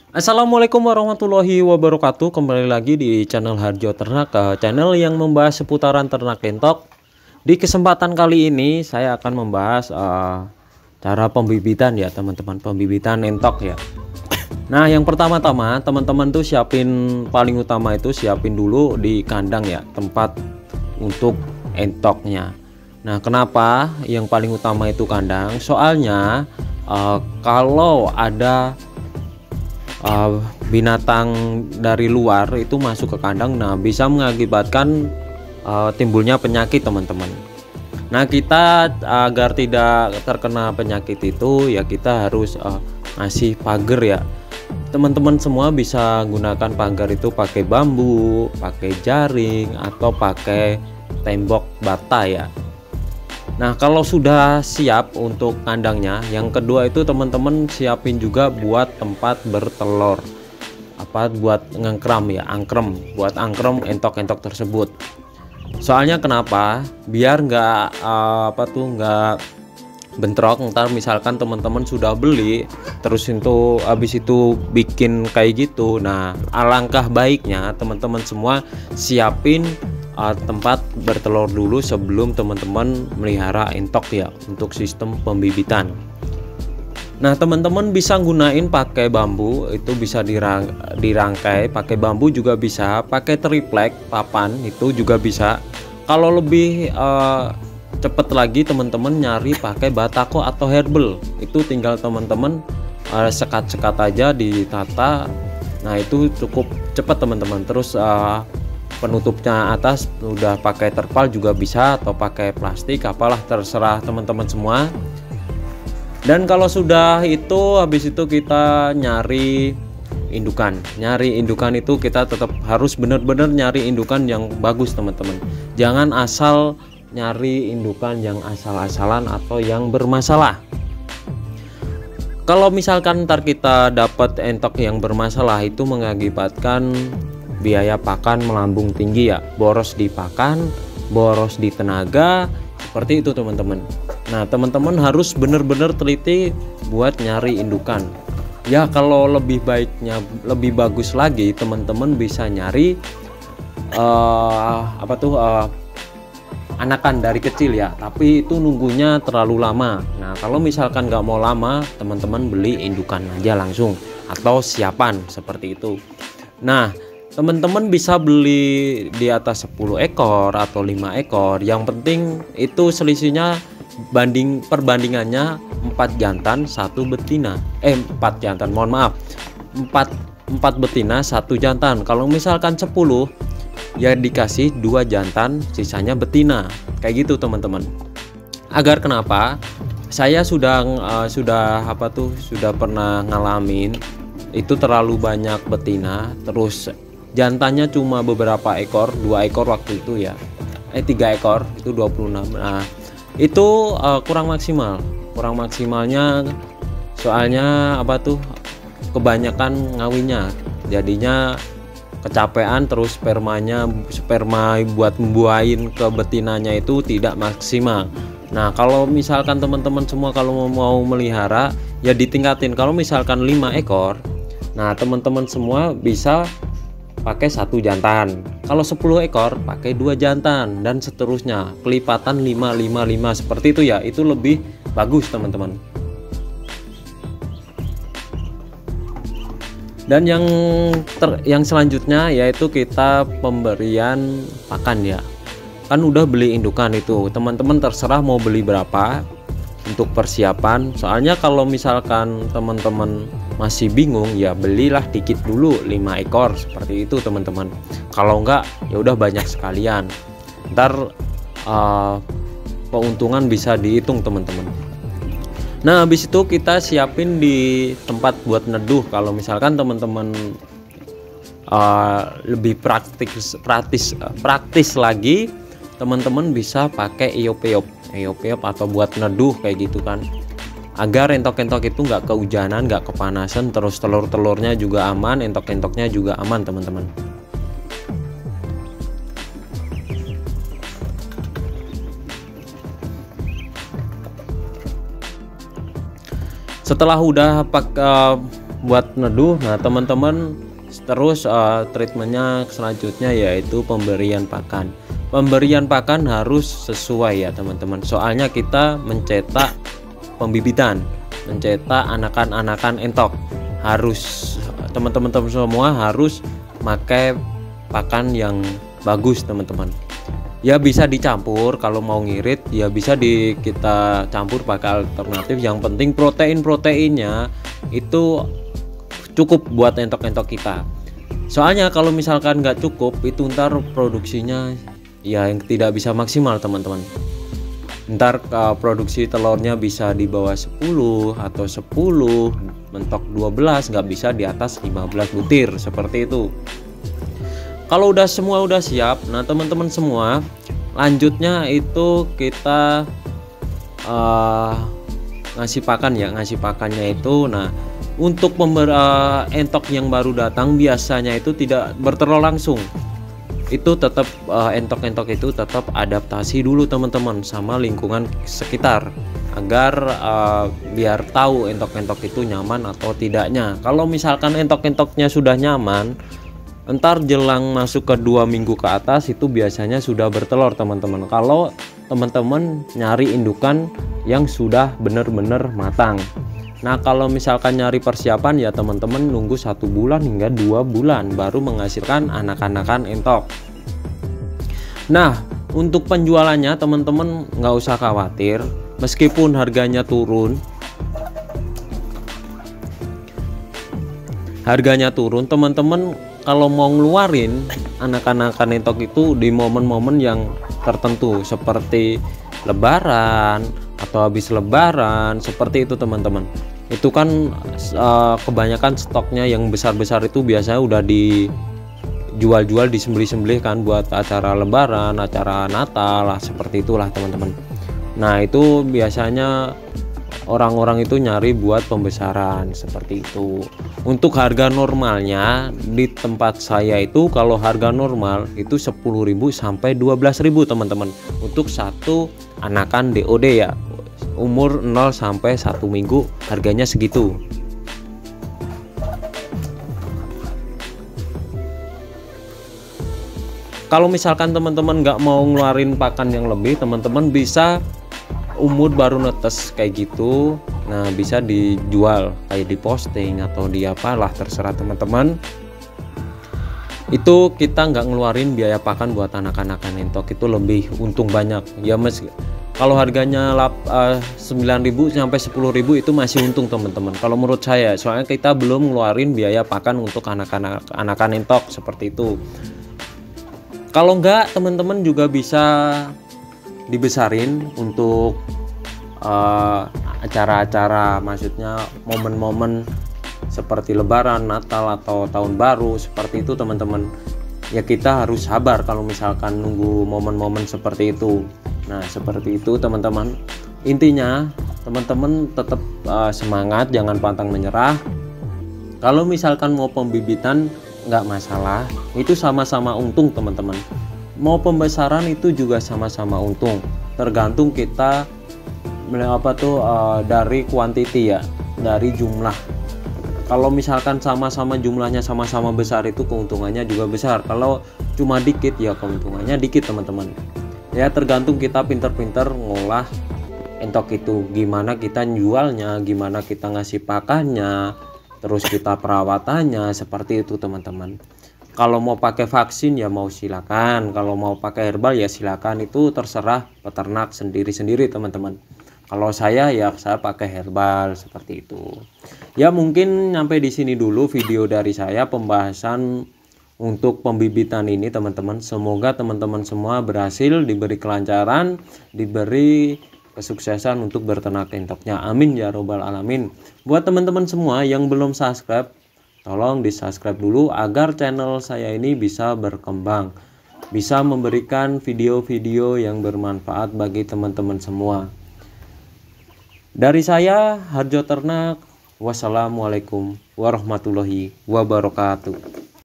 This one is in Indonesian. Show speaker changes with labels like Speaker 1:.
Speaker 1: Assalamualaikum warahmatullahi wabarakatuh. Kembali lagi di channel Harjo Ternak, channel yang membahas seputaran ternak entok. Di kesempatan kali ini saya akan membahas cara pembibitan ya teman-teman, pembibitan entok ya. Nah, yang pertama-tama teman-teman tuh paling utama itu siapin dulu di kandang ya, tempat untuk entoknya. Nah, kenapa yang paling utama itu kandang? Soalnya kalau ada binatang dari luar itu masuk ke kandang, nah bisa mengakibatkan timbulnya penyakit teman-teman. Nah, kita agar tidak terkena penyakit itu ya kita harus ngasih pagar ya teman-teman. Semua bisa gunakan pagar itu pakai bambu, pakai jaring, atau pakai tembok bata ya. Nah, kalau sudah siap untuk kandangnya, yang kedua itu teman-teman siapin juga buat tempat bertelur, buat ngengkram ya, buat angkrem entok-entok tersebut. Soalnya kenapa? Biar nggak nggak bentrok. Ntar misalkan teman-teman sudah beli terus itu habis itu bikin kayak gitu. Nah, alangkah baiknya teman-teman semua siapin tempat bertelur dulu sebelum teman-teman melihara entok ya, untuk sistem pembibitan. Nah, teman-teman bisa gunain pakai bambu, itu bisa dirangkai pakai bambu, juga bisa pakai triplek papan, itu juga bisa. Kalau lebih cepet lagi teman-teman nyari pakai batako atau herbal, itu tinggal teman-teman sekat-sekat aja ditata. Nah, itu cukup cepat teman-teman. Terus penutupnya atas udah pakai terpal juga bisa, atau pakai plastik, apalah terserah teman-teman semua. Dan kalau sudah itu, habis itu kita nyari indukan itu kita tetap harus benar-benar nyari indukan yang bagus teman-teman. Jangan asal nyari indukan yang asal-asalan atau yang bermasalah. Kalau misalkan ntar kita dapat entok yang bermasalah, itu mengakibatkan biaya pakan melambung tinggi ya, boros di pakan, boros di tenaga, seperti itu teman-teman. Nah, teman-teman harus benar-benar teliti buat nyari indukan ya. Kalau lebih bagus lagi, teman-teman bisa nyari anakan dari kecil ya, tapi itu nunggunya terlalu lama. Nah, kalau misalkan nggak mau lama, teman-teman beli indukan aja langsung atau siapan seperti itu. Nah, teman-teman bisa beli di atas 10 ekor atau 5 ekor. Yang penting itu selisihnya perbandingannya 4 jantan 1 betina. 4 jantan, mohon maaf. 4 betina 1 jantan. Kalau misalkan 10 ya dikasih 2 jantan, sisanya betina. Kayak gitu teman-teman. Agar kenapa? Saya sudah pernah ngalamin itu terlalu banyak betina, terus jantannya cuma beberapa ekor, 2 ekor waktu itu ya, 3 ekor itu 26. Nah, itu kurang maksimalnya soalnya kebanyakan ngawinnya, jadinya kecapean, terus sperma buat membuahin ke betinanya itu tidak maksimal. Nah, kalau misalkan teman-teman semua kalau mau melihara ya ditingkatin. Kalau misalkan 5 ekor, nah teman-teman semua bisa pakai 1 jantan. Kalau 10 ekor pakai 2 jantan, dan seterusnya, kelipatan 5 seperti itu ya. Itu lebih bagus teman-teman. Dan yang selanjutnya yaitu kita pemberian pakan ya. Kan udah beli indukan itu, teman-teman terserah mau beli berapa untuk persiapan. Soalnya kalau misalkan teman-teman masih bingung ya belilah dikit dulu, 5 ekor seperti itu teman-teman. Kalau enggak ya udah banyak sekalian, ntar keuntungan bisa dihitung teman-teman. Nah, habis itu kita siapin di tempat buat neduh. Kalau misalkan teman-teman lebih praktis lagi, teman-teman bisa pakai iop atau buat neduh kayak gitu kan, agar entok-entok itu nggak kehujanan, nggak kepanasan, terus telur-telurnya juga aman, entok-entoknya juga aman teman-teman. Setelah udah buat neduh. Nah teman-teman, terus treatmentnya selanjutnya yaitu pemberian pakan. Pemberian pakan harus sesuai ya teman-teman, soalnya kita mencetak pembibitan, mencetak anakan-anakan entok. Harus teman-teman semua harus pakai pakan yang bagus teman-teman. Ya bisa dicampur, kalau mau ngirit ya bisa kita campur pakai alternatif. Yang penting proteinnya itu cukup buat entok-entok kita. Soalnya kalau misalkan nggak cukup, itu ntar produksinya ya yang tidak bisa maksimal teman-teman. Ntar produksi telurnya bisa di bawah 10 atau 10, mentok 12, nggak bisa di atas 15 butir seperti itu. Kalau semua udah siap, nah teman-teman semua, lanjutnya itu kita ngasih pakan ya. Ngasih pakannya itu, nah untuk entok yang baru datang biasanya itu tidak bertelur langsung. Itu tetap entok-entok itu tetap adaptasi dulu teman-teman sama lingkungan sekitar, agar biar tahu entok-entok itu nyaman atau tidaknya. Kalau misalkan entok-entoknya sudah nyaman, entar jelang masuk ke 2 minggu ke atas itu biasanya sudah bertelur teman-teman. Kalau teman-teman nyari indukan yang sudah benar-benar matang. Nah kalau misalkan nyari persiapan ya teman-teman nunggu 1 bulan hingga 2 bulan baru menghasilkan anak-anakan entok. Nah untuk penjualannya teman-teman nggak usah khawatir, meskipun harganya turun, teman-teman kalau mau ngeluarin anak-anakan entok itu di momen-momen yang tertentu seperti lebaran atau habis lebaran seperti itu teman-teman. Itu kan kebanyakan stoknya yang besar-besar itu biasanya udah dijual-jual, disembelih-sembelih kan buat acara lebaran, acara Natal lah, seperti itulah teman-teman. Nah itu biasanya orang-orang itu nyari buat pembesaran seperti itu. Untuk harga normalnya di tempat saya itu, kalau harga normal itu 10.000 sampai 12.000 teman-teman untuk satu anakan DOD ya, umur 0 sampai 1 minggu harganya segitu. Kalau misalkan teman-teman nggak mau ngeluarin pakan yang lebih, teman-teman bisa umur baru netes kayak gitu, nah bisa dijual kayak di posting atau di apalah, terserah teman-teman. Itu kita nggak ngeluarin biaya pakan buat anak-anakan entok, itu lebih untung banyak ya. Kalau harganya 9.000 sampai 10.000 itu masih untung teman-teman kalau menurut saya, soalnya kita belum ngeluarin biaya pakan untuk anakan entok seperti itu. Kalau enggak, teman-teman juga bisa dibesarin untuk acara-acara, maksudnya momen-momen seperti lebaran, Natal atau tahun baru seperti itu teman-teman. Ya kita harus sabar kalau misalkan nunggu momen-momen seperti itu. Nah seperti itu teman-teman. Intinya teman-teman tetap semangat, jangan pantang menyerah. Kalau misalkan mau pembibitan nggak masalah, itu sama-sama untung teman-teman. Mau pembesaran itu juga sama-sama untung, tergantung kita dari kuantiti ya, dari jumlah. Kalau misalkan sama-sama jumlahnya sama-sama besar, itu keuntungannya juga besar. Kalau cuma dikit ya keuntungannya dikit teman-teman. Ya tergantung kita pinter-pinter ngolah entok itu, gimana kita jualnya, gimana kita ngasih pakannya, terus kita perawatannya, seperti itu teman-teman. Kalau mau pakai vaksin ya mau silakan, kalau mau pakai herbal ya silakan, itu terserah peternak sendiri-sendiri teman-teman. Kalau saya ya saya pakai herbal seperti itu. Ya mungkin sampai di sini dulu video dari saya pembahasan untuk pembibitan ini teman-teman. Semoga teman-teman semua berhasil, diberi kelancaran, diberi kesuksesan untuk berternak entoknya. Amin ya robbal alamin. Buat teman-teman semua yang belum subscribe, tolong di subscribe dulu agar channel saya ini bisa berkembang, bisa memberikan video-video yang bermanfaat bagi teman-teman semua. Dari saya Harjo Ternak, wassalamualaikum warahmatullahi wabarakatuh.